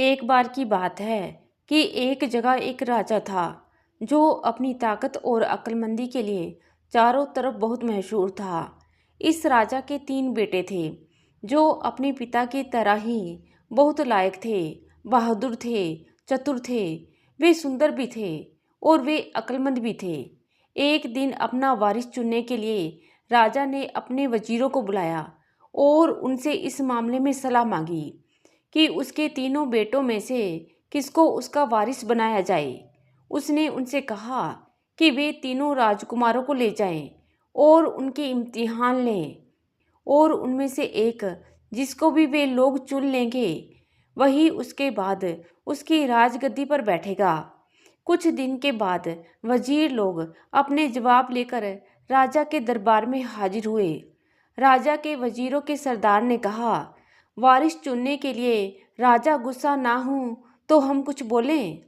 एक बार की बात है कि एक जगह एक राजा था जो अपनी ताकत और अक्लमंदी के लिए चारों तरफ बहुत मशहूर था। इस राजा के 3 बेटे थे जो अपने पिता की तरह ही बहुत लायक थे, बहादुर थे, चतुर थे। वे सुंदर भी थे और वे अक्लमंद भी थे। एक दिन अपना वारिस चुनने के लिए राजा ने अपने वजीरों को बुलाया और उनसे इस मामले में सलाह मांगी कि उसके तीनों बेटों में से किसको उसका वारिस बनाया जाए। उसने उनसे कहा कि वे तीनों राजकुमारों को ले जाएं और उनके इम्तिहान लें और उनमें से एक जिसको भी वे लोग चुन लेंगे वही उसके बाद उसकी राजगद्दी पर बैठेगा। कुछ दिन के बाद वजीर लोग अपने जवाब लेकर राजा के दरबार में हाजिर हुए। राजा के वजीरों के सरदार ने कहा, वारिस चुनने के लिए राजा गुस्सा ना हो तो हम कुछ बोलें।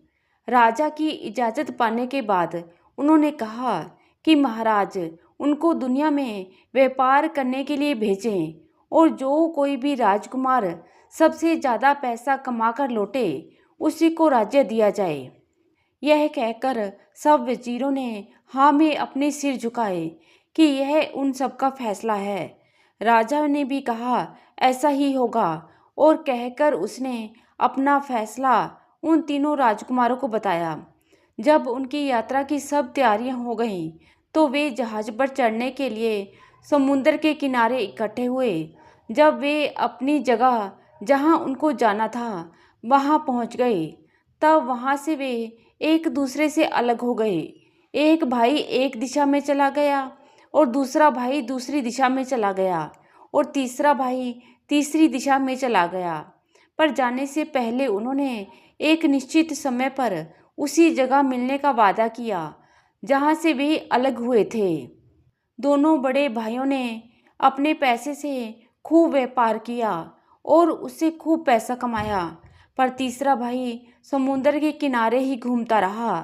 राजा की इजाज़त पाने के बाद उन्होंने कहा कि महाराज उनको दुनिया में व्यापार करने के लिए भेजें और जो कोई भी राजकुमार सबसे ज़्यादा पैसा कमाकर लौटे उसी को राज्य दिया जाए। यह कहकर सब वजीरों ने हाँ में अपने सिर झुकाए कि यह उन सबका फैसला है। राजा ने भी कहा ऐसा ही होगा और कहकर उसने अपना फैसला उन तीनों राजकुमारों को बताया। जब उनकी यात्रा की सब तैयारियां हो गईं तो वे जहाज पर चढ़ने के लिए समुद्र के किनारे इकट्ठे हुए। जब वे अपनी जगह जहां उनको जाना था वहां पहुंच गए तब वहां से वे एक दूसरे से अलग हो गए। एक भाई एक दिशा में चला गया और दूसरा भाई दूसरी दिशा में चला गया और तीसरा भाई तीसरी दिशा में चला गया। पर जाने से पहले उन्होंने एक निश्चित समय पर उसी जगह मिलने का वादा किया जहां से वे अलग हुए थे। दोनों बड़े भाइयों ने अपने पैसे से खूब व्यापार किया और उससे खूब पैसा कमाया। पर तीसरा भाई समुद्र के किनारे ही घूमता रहा।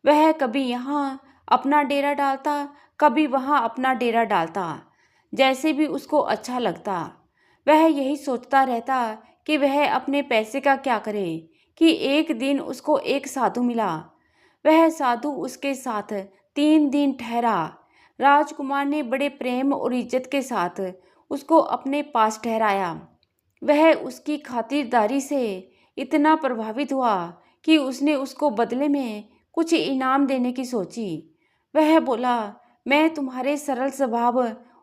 वह कभी यहाँ अपना डेरा डालता, कभी वहाँ अपना डेरा डालता, जैसे भी उसको अच्छा लगता। वह यही सोचता रहता कि वह अपने पैसे का क्या करे कि एक दिन उसको एक साधु मिला। वह साधु उसके साथ 3 दिन ठहरा। राजकुमार ने बड़े प्रेम और इज्जत के साथ उसको अपने पास ठहराया। वह उसकी खातिरदारी से इतना प्रभावित हुआ कि उसने उसको बदले में कुछ इनाम देने की सोची। वह बोला, मैं तुम्हारे सरल स्वभाव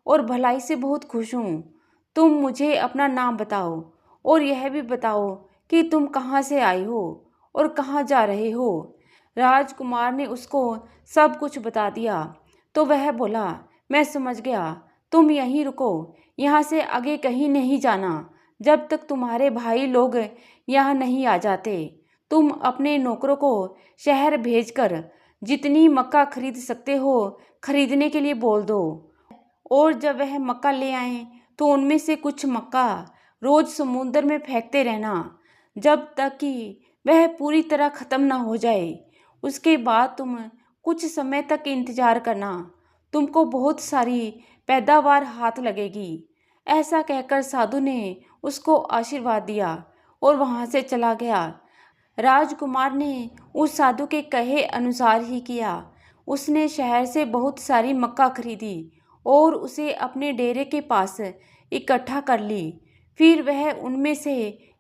और भलाई से बहुत खुश हूँ। तुम मुझे अपना नाम बताओ और यह भी बताओ कि तुम कहाँ से आई हो और कहाँ जा रहे हो। राजकुमार ने उसको सब कुछ बता दिया तो वह बोला, मैं समझ गया, तुम यहीं रुको, यहाँ से आगे कहीं नहीं जाना जब तक तुम्हारे भाई लोग यहाँ नहीं आ जाते। तुम अपने नौकरों को शहर भेजकर जितनी मक्का खरीद सकते हो खरीदने के लिए बोल दो और जब वह मक्का ले आए तो उनमें से कुछ मक्का रोज समुद्र में फेंकते रहना जब तक कि वह पूरी तरह ख़त्म ना हो जाए। उसके बाद तुम कुछ समय तक इंतज़ार करना, तुमको बहुत सारी पैदावार हाथ लगेगी। ऐसा कहकर साधु ने उसको आशीर्वाद दिया और वहाँ से चला गया। राजकुमार ने उस साधु के कहे अनुसार ही किया। उसने शहर से बहुत सारी मक्का खरीदी और उसे अपने डेरे के पास इकट्ठा कर ली। फिर वह उनमें से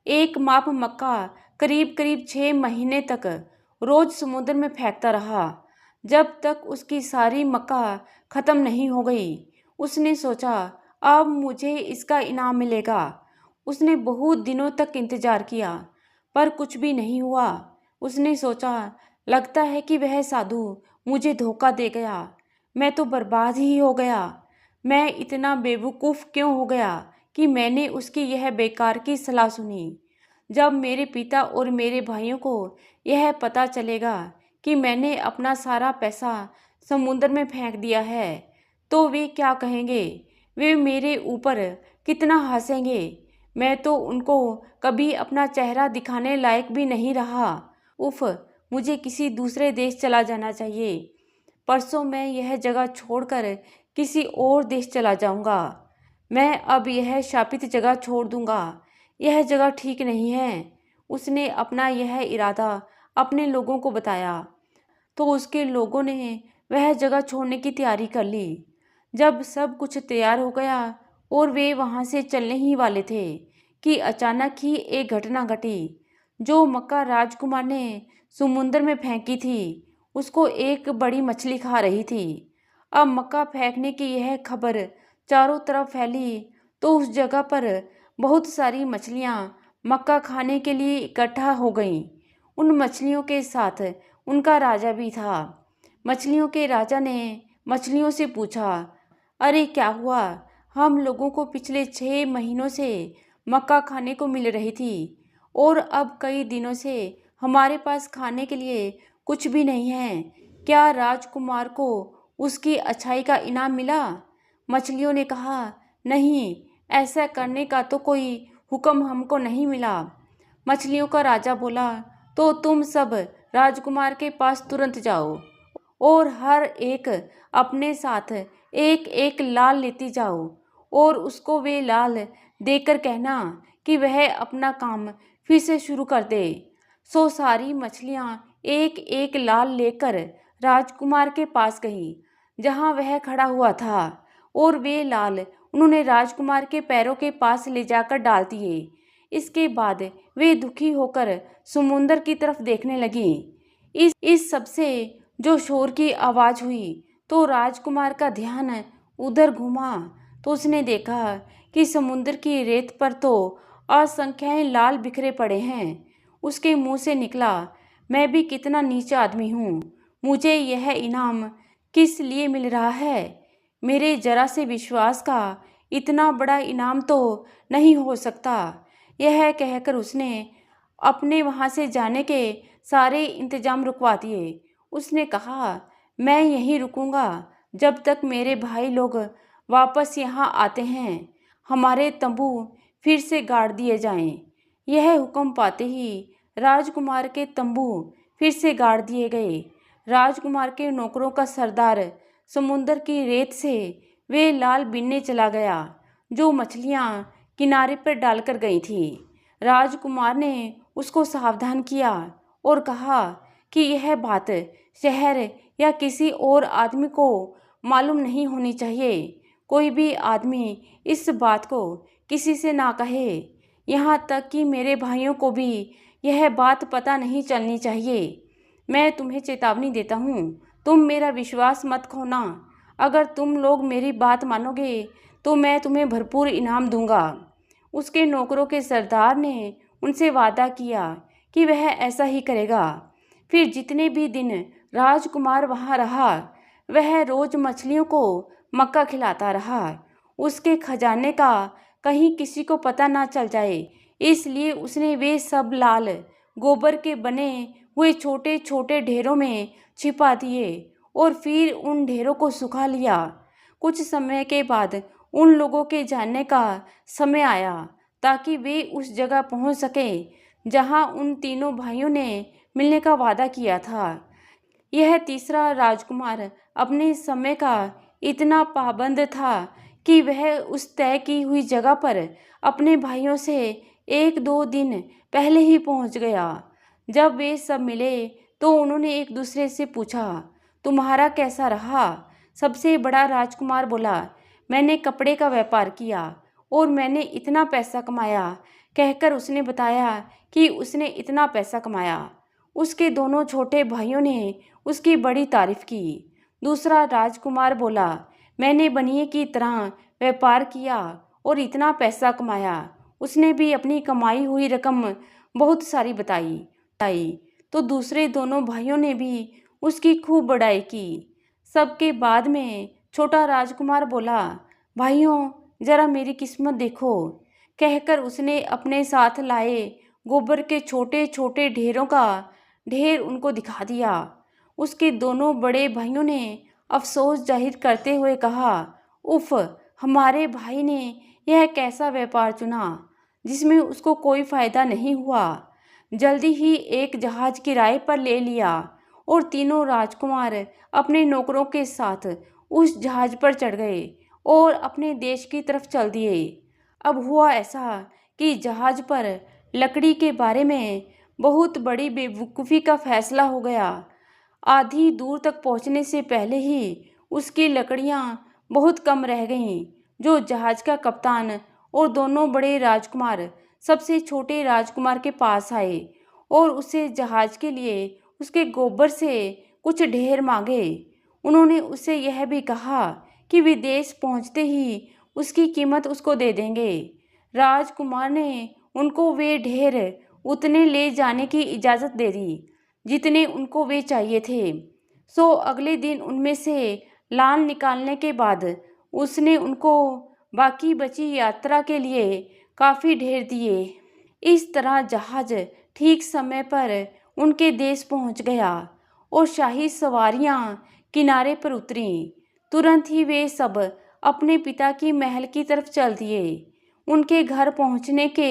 एक माप मक्का करीब करीब 6 महीने तक रोज समुद्र में फेंकता रहा जब तक उसकी सारी मक्का ख़त्म नहीं हो गई। उसने सोचा, अब मुझे इसका इनाम मिलेगा। उसने बहुत दिनों तक इंतजार किया पर कुछ भी नहीं हुआ। उसने सोचा, लगता है कि वह साधु मुझे धोखा दे गया, मैं तो बर्बाद ही हो गया। मैं इतना बेवकूफ़ क्यों हो गया कि मैंने उसकी यह बेकार की सलाह सुनी। जब मेरे पिता और मेरे भाइयों को यह पता चलेगा कि मैंने अपना सारा पैसा समुद्र में फेंक दिया है तो वे क्या कहेंगे, वे मेरे ऊपर कितना हंसेंगे। मैं तो उनको कभी अपना चेहरा दिखाने लायक भी नहीं रहा। उफ, मुझे किसी दूसरे देश चला जाना चाहिए। परसों मैं यह जगह छोड़कर किसी और देश चला जाऊंगा। मैं अब यह शापित जगह छोड़ दूंगा। यह जगह ठीक नहीं है। उसने अपना यह इरादा अपने लोगों को बताया तो उसके लोगों ने वह जगह छोड़ने की तैयारी कर ली। जब सब कुछ तैयार हो गया और वे वहां से चलने ही वाले थे कि अचानक ही एक घटना घटी जो मक्का राजकुमार ने समुद्र में फेंकी थी। उसको एक बड़ी मछली खा रही थी। अब मक्का फेंकने की यह खबर चारों तरफ फैली तो उस जगह पर बहुत सारी मछलियां मक्का खाने के लिए इकट्ठा हो गईं। उन मछलियों के साथ उनका राजा भी था। मछलियों के राजा ने मछलियों से पूछा, अरे क्या हुआ? हम लोगों को पिछले 6 महीनों से मक्का खाने को मिल रही थी और अब कई दिनों से हमारे पास खाने के लिए कुछ भी नहीं है। क्या राजकुमार को उसकी अच्छाई का इनाम मिला? मछलियों ने कहा, नहीं, ऐसा करने का तो कोई हुक्म हमको नहीं मिला। मछलियों का राजा बोला, तो तुम सब राजकुमार के पास तुरंत जाओ और हर एक अपने साथ एक एक लाल लेती जाओ और उसको वे लाल देकर कहना कि वह अपना काम फिर से शुरू कर दे। सो सारी मछलियां एक एक लाल लेकर राजकुमार के पास गई जहां वह खड़ा हुआ था और वे लाल उन्होंने राजकुमार के पैरों के पास ले जाकर डाल दिए। इसके बाद वे दुखी होकर समुंदर की तरफ देखने लगी। इस सबसे जो शोर की आवाज हुई तो राजकुमार का ध्यान उधर घूमा तो उसने देखा कि समुद्र की रेत पर तो असंख्याएं लाल बिखरे पड़े हैं। उसके मुंह से निकला, मैं भी कितना नीचा आदमी हूँ, मुझे यह इनाम किस लिए मिल रहा है? मेरे जरा से विश्वास का इतना बड़ा इनाम तो नहीं हो सकता। यह कहकर उसने अपने वहां से जाने के सारे इंतजाम रुकवा दिए। उसने कहा, मैं यहीं रुकूंगा जब तक मेरे भाई लोग वापस यहाँ आते हैं। हमारे तंबू फिर से गाड़ दिए जाएं। यह हुक्म पाते ही राजकुमार के तंबू फिर से गाड़ दिए गए। राजकुमार के नौकरों का सरदार समुंदर की रेत से वे लाल बीनने चला गया जो मछलियां किनारे पर डालकर गई थी। राजकुमार ने उसको सावधान किया और कहा कि यह बात शहर या किसी और आदमी को मालूम नहीं होनी चाहिए। कोई भी आदमी इस बात को किसी से ना कहे, यहाँ तक कि मेरे भाइयों को भी यह बात पता नहीं चलनी चाहिए। मैं तुम्हें चेतावनी देता हूँ, तुम मेरा विश्वास मत खोना। अगर तुम लोग मेरी बात मानोगे तो मैं तुम्हें भरपूर इनाम दूंगा। उसके नौकरों के सरदार ने उनसे वादा किया कि वह ऐसा ही करेगा। फिर जितने भी दिन राजकुमार वहाँ रहा वह रोज मछलियों को मक्का खिलाता रहा। उसके खजाने का कहीं किसी को पता ना चल जाए, इसलिए उसने वे सब लाल गोबर के बने हुए छोटे छोटे ढेरों में छिपा दिए और फिर उन ढेरों को सुखा लिया। कुछ समय के बाद उन लोगों के जाने का समय आया ताकि वे उस जगह पहुंच सके जहां उन तीनों भाइयों ने मिलने का वादा किया था। यह तीसरा राजकुमार अपने समय का इतना पाबंद था कि वह उस तय की हुई जगह पर अपने भाइयों से 1-2 दिन पहले ही पहुंच गया। जब वे सब मिले तो उन्होंने एक दूसरे से पूछा, तुम्हारा कैसा रहा? सबसे बड़ा राजकुमार बोला, मैंने कपड़े का व्यापार किया और मैंने इतना पैसा कमाया। कहकर उसने बताया कि उसने इतना पैसा कमाया। उसके दोनों छोटे भाइयों ने उसकी बड़ी तारीफ की। दूसरा राजकुमार बोला, मैंने बनिए की तरह व्यापार किया और इतना पैसा कमाया। उसने भी अपनी कमाई हुई रकम बहुत सारी बताई। तो दूसरे दोनों भाइयों ने भी उसकी खूब बड़ाई की। सबके बाद में छोटा राजकुमार बोला, भाइयों जरा मेरी किस्मत देखो। कहकर उसने अपने साथ लाए गोबर के छोटे छोटे ढेरों का ढेर उनको दिखा दिया। उसके दोनों बड़े भाइयों ने अफसोस जाहिर करते हुए कहा, उफ, हमारे भाई ने यह कैसा व्यापार चुना जिसमें उसको कोई फायदा नहीं हुआ। जल्दी ही एक जहाज किराए पर ले लिया और तीनों राजकुमार अपने नौकरों के साथ उस जहाज पर चढ़ गए और अपने देश की तरफ चल दिए। अब हुआ ऐसा कि जहाज पर लकड़ी के बारे में बहुत बड़ी बेवकूफ़ी का फैसला हो गया। आधी दूर तक पहुंचने से पहले ही उसकी लकड़ियां बहुत कम रह गईं। जो जहाज का कप्तान और दोनों बड़े राजकुमार सबसे छोटे राजकुमार के पास आए और उसे जहाज के लिए उसके गोबर से कुछ ढेर मांगे। उन्होंने उससे यह भी कहा कि विदेश पहुंचते ही उसकी कीमत उसको दे देंगे। राजकुमार ने उनको वे ढेर उतने ले जाने की इजाज़त दे दी जितने उनको वे चाहिए थे। सो अगले दिन उनमें से लाल निकालने के बाद उसने उनको बाकी बची यात्रा के लिए काफ़ी ढेर दिए। इस तरह जहाज ठीक समय पर उनके देश पहुंच गया और शाही सवारियां किनारे पर उतरी। तुरंत ही वे सब अपने पिता की महल की तरफ चल दिए। उनके घर पहुंचने के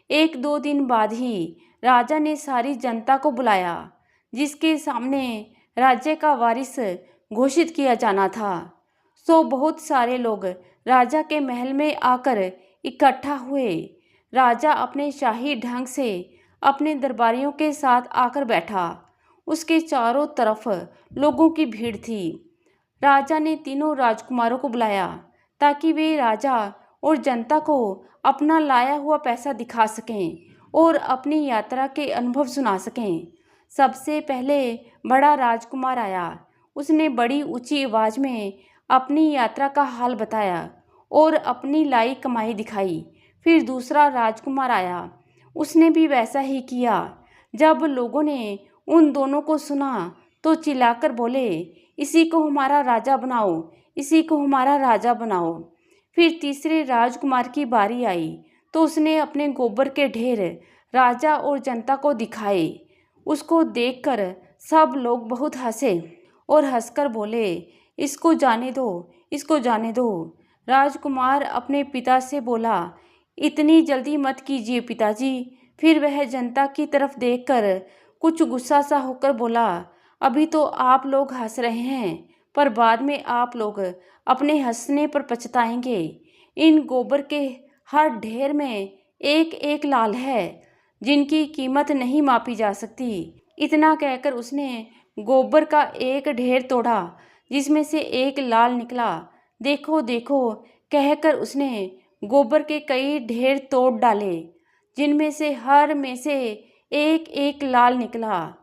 1-2 दिन बाद ही राजा ने सारी जनता को बुलाया जिसके सामने राज्य का वारिस घोषित किया जाना था। सो बहुत सारे लोग राजा के महल में आकर इकट्ठा हुए। राजा अपने शाही ढंग से अपने दरबारियों के साथ आकर बैठा। उसके चारों तरफ लोगों की भीड़ थी। राजा ने तीनों राजकुमारों को बुलाया ताकि वे राजा और जनता को अपना लाया हुआ पैसा दिखा सकें और अपनी यात्रा के अनुभव सुना सकें। सबसे पहले बड़ा राजकुमार आया। उसने बड़ी ऊंची आवाज़ में अपनी यात्रा का हाल बताया और अपनी लाई कमाई दिखाई। फिर दूसरा राजकुमार आया। उसने भी वैसा ही किया। जब लोगों ने उन दोनों को सुना तो चिल्लाकर बोले, इसी को हमारा राजा बनाओ, इसी को हमारा राजा बनाओ। फिर तीसरे राजकुमार की बारी आई तो उसने अपने गोबर के ढेर राजा और जनता को दिखाए। उसको देखकर सब लोग बहुत हंसे और हंसकर बोले, इसको जाने दो, इसको जाने दो। राजकुमार अपने पिता से बोला, इतनी जल्दी मत कीजिए पिताजी। फिर वह जनता की तरफ देखकर कुछ गुस्सा सा होकर बोला, अभी तो आप लोग हंस रहे हैं पर बाद में आप लोग अपने हंसने पर पछताएंगे। इन गोबर के हर ढेर में एक एक लाल है जिनकी कीमत नहीं मापी जा सकती। इतना कहकर उसने गोबर का एक ढेर तोड़ा जिसमें से एक लाल निकला। देखो देखो कहकर उसने गोबर के कई ढेर तोड़ डाले जिनमें से हर में से एक एक लाल निकला।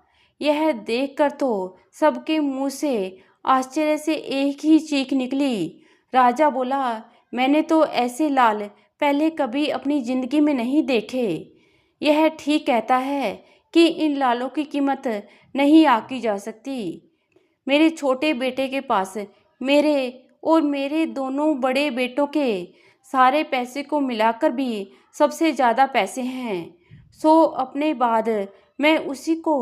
यह देखकर तो सबके मुंह से आश्चर्य से एक ही चीख निकली। राजा बोला, मैंने तो ऐसे लाल पहले कभी अपनी जिंदगी में नहीं देखे। यह ठीक कहता है कि इन लालों की कीमत नहीं आकी जा सकती। मेरे छोटे बेटे के पास मेरे और मेरे दोनों बड़े बेटों के सारे पैसे को मिलाकर भी सबसे ज़्यादा पैसे हैं। सो अपने बाद मैं उसी को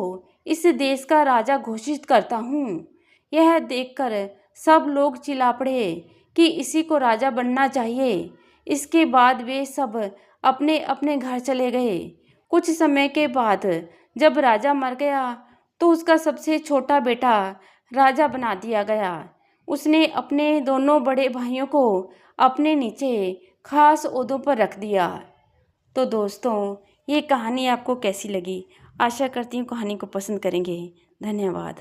इस देश का राजा घोषित करता हूँ। यह देखकर सब लोग चिल्ला पड़े कि इसी को राजा बनना चाहिए। इसके बाद वे सब अपने अपने घर चले गए। कुछ समय के बाद जब राजा मर गया तो उसका सबसे छोटा बेटा राजा बना दिया गया। उसने अपने दोनों बड़े भाइयों को अपने नीचे खास ओहदों पर रख दिया। तो दोस्तों, ये कहानी आपको कैसी लगी? आशा करती हूँ कहानी को पसंद करेंगे। धन्यवाद।